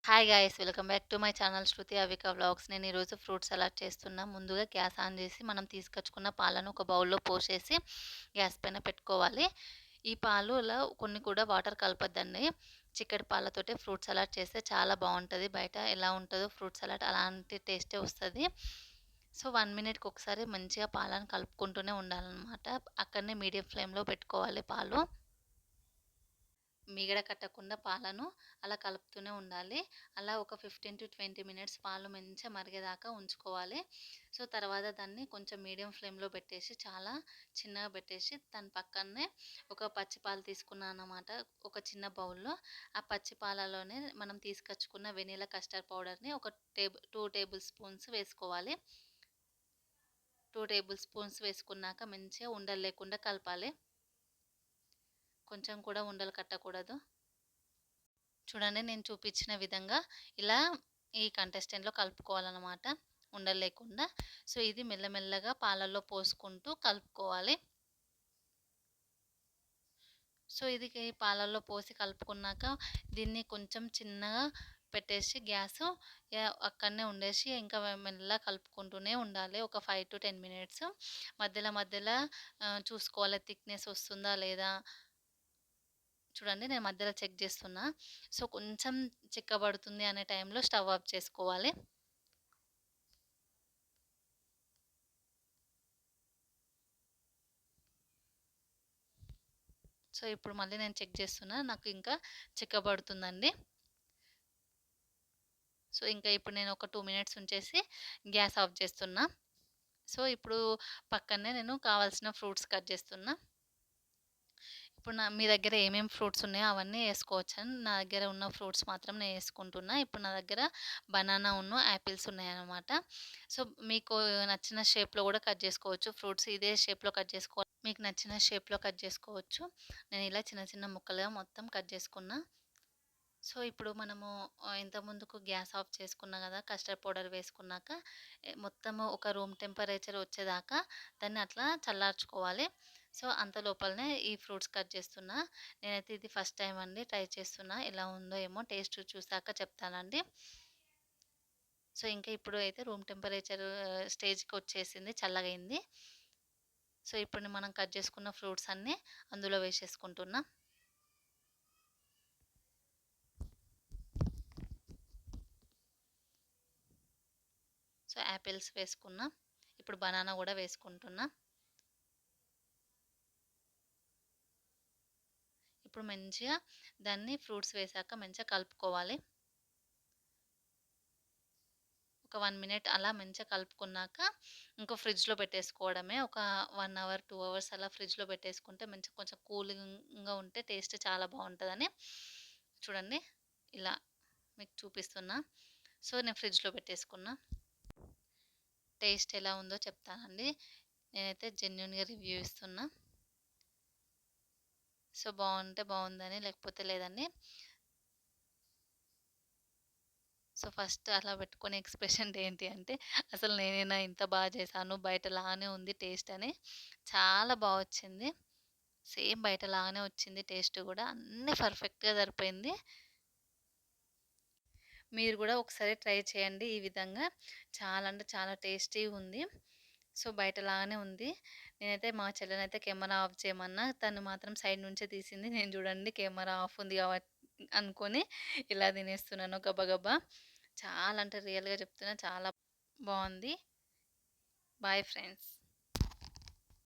Hi guys welcome back to my channel Shruti Avika vlogs. నేను ఈరోజు fruit salad చేస్తున్నా. ముందుగా గ్యాస్ ఆన్ చేసి మనం తీసుకొచ్చుకున్న పాలను ఒక బౌల్లో పోసేసి గ్యాస్ పైన పెట్టుకోవాలి. ఈ పాలులో కొన్ని కూడా వాటర్ కలపొద్దండి. చిక్కటి పాలతోటే ఫ్రూట్ సలాడ్ చేస్తే చాలా బాగుంటుంది. బయట ఎలా ఉంటుందో ఫ్రూట్ సలాడ్ అలాంటి టేస్టే వస్తుంది. సో 1 మినిట్కి ఒకసారి మంచిగా పాలను కలుపుకుంటూనే ఉండాలన్నమాట. అక్కడనే మీడియం ఫ్లేమ్లో పెట్టుకోవాలి పాలు. మీగడ కట్టకుండా పాలను అలా కలుపుతూనే ఉండాలి. అలా ఒక 15-20 మినిట్స్ పాలు మంచిగా మరిగేదాకా ఉంచుకోవాలి. సో, తర్వాత దాన్ని కొంచెం మీడియం ఫ్లేమ్‌లో పెట్టేసి చాలా చిన్నగా పెట్టేసి దాని పక్కనే ఒక పచ్చి పాలు తీసుకున్నానన్నమాట. ఒక చిన్న బౌల్‌లో. ఆ పచ్చి పాలలోనే మనం తీసుకొచ్చుకున్న వెనిలా కస్టర్డ్ పౌడర్‌ని ఒక 2 టేబుల్ స్పూన్స్ వేసుకోవాలి. 2 టేబుల్ స్పూన్స్ వేసుకున్నాక మంచిగా ఉండలు లేకుండా కలపాలి. కొంచెం కూడా ఉండలు కట్టకూడదు. చూడండి నేను చూపించిన విధంగా ఇలా ఈ కంటెస్టెంట్‌లో కలుపుకోవాలనమాట. ఉండలు లేకుండా. సో, ఇది మెల్లమెల్లగా పాలల్లో పోసుకుంటూ కలుపుకోవాలి. సో, ఇది పాలల్లో పోసి కలుపుకున్నాక దీన్ని కొంచెం చిన్నగా పెట్టేసి గ్యాసు అక్కడనే ఉండేసి ఇంకా మెల్లగా కలుపుకుంటూనే ఉండాలి. ఒక 5-10 మినిట్స్. మధ్యలో చూసుకోవాలి థిక్‌నెస్ వస్తుందా లేదా? చూడండి నేను మధ్యలో చెక్ చేస్తున్నా. సో, కొంచెం చిక్కబడుతుంది అనే టైంలో స్టవ్ ఆఫ్ చేసుకోవాలి. సో, ఇప్పుడు మళ్ళీ నేను చెక్ చేస్తున్నా. నాకు ఇంకా చిక్కబడుతుందండి. సో, ఇంకా ఇప్పుడు నేను ఒక 2 మినిట్స్ ఉంచేసి గ్యాస్ ఆఫ్ చేస్తున్నా. సో, ఇప్పుడు పక్కనే నేను కావాల్సిన ఫ్రూట్స్ కట్ చేస్తున్నా. ఇప్పుడు మీ దగ్గర ఏమేమి ఫ్రూట్స్ ఉన్నాయో అవన్నీ ఏసుకోవచ్చండి. నా దగ్గర ఉన్న ఫ్రూట్స్ మాత్రం నేను ఏసుకుంటున్నా. ఇప్పుడు నా దగ్గర బనానా యాపిల్స్ ఉన్నాయన్నమాట. సో, మీకు నచ్చిన షేప్‌లో గూడా కట్ జేసుకోవచ్చు. ఫ్రూట్స్ ఇదే షేప్‌లో కట్ చేసుకోవాలి. మీకు నచ్చిన షేప్‌లో కట్ జేసుకోవచ్చు. నేను ఇలా చిన్న చిన్న ముక్కలుగా మొత్తం కట్ జేసుకున్నా. సో, ఇప్పుడు మనము ఇంతకుముందుకు గ్యాస్ ఆఫ్ చేసుకున్నాం గదా! కస్టర్డ్ పౌడర్ వేసుకున్నాక మొత్తము ఒక రూమ్ టెంపరేచర్ వచ్చేదాకా దాన్ని అట్లా చల్లార్చుకోవాలి. సో, అంత లోపలనే ఈ ఫ్రూట్స్ కట్ చేస్తున్నా. నేనైతే ఇది ఫస్ట్ టైమ్ అండి ట్రై చేస్తున్నా. ఎలా ఉందో ఏమో టేస్ట్ చూసాక చెప్తానండి. సో, ఇంకా ఇప్పుడు అయితే రూమ్ టెంపరేచర్ స్టేజ్‌కొచ్చేసింది. చల్లగయింది. సో, ఇప్పుడు మనం కట్ చేసుకున్న ఫ్రూట్స్ అన్నీ అందులో వేసేసుకుంటున్నా. సో, యాపిల్స్ వేసుకున్నా. ఇప్పుడు బనానా గూడా వేసుకుంటున్నా. ఇప్పుడు మంచిగా దాన్ని ఫ్రూట్స్ వేశాక మంచిగా కలుపుకోవాలి. ఒక 1 మినిట్ అలా మంచిగా కలుపుకున్నాక ఇంకో ఫ్రిడ్జ్‌లో పెట్టేసుకోవడమే. ఒక 1 అవర్, 2 అవర్స్ అలా ఫ్రిడ్జ్‌లో పెట్టేసుకుంటే మంచిగా కొంచెం కూలింగ్‌గా ఉంటే టేస్ట్ చాలా బావుంటదని. చూడండి ఇలా మీకు చూపిస్తున్నా. సో, నేను ఫ్రిడ్జ్‌లో పెట్టేసుకున్నా. టేస్ట్ ఎలా ఉందో చెప్తానండి. నేనైతే జెన్యూన్‌గా రివ్యూ ఇస్తున్నా. సో, బావుంటే బావుందని లేకపోతే లేదండి. సో, ఫస్ట్ అలా పెట్టుకునే ఎక్స్‌ప్రెషన్ ఏంటి అంటే, అసలు నేనేనా ఇంత చేశాను, బయటలానే ఉంది టేస్ట్ అని. చాలా వచ్చింది. సేమ్ బయటలాగానే వచ్చింది టేస్ట్ గూడా. అన్నీ పర్ఫెక్ట్‌గా సరిపోయింది. మీరు గూడా ఒకసారి ట్రై చేయండి ఈ విధంగా. చాలా అంటే చాలా టేస్టీగుంది. సో, బయటలాగానే ఉంది. నేనైతే మా చెల్లెనైతే కెమెరా ఆఫ్ చేయమన్నా. తను మాత్రం సైడ్ నుంచే తీసింది. నేను చూడండి కెమెరా ఆఫ్ ఉంది అనుకోని ఇలా తినేస్తున్నాను గబగబా. చాలా అంటే రియల్‌గా చెప్తున్నా చాలా బావుంది. Bye friends.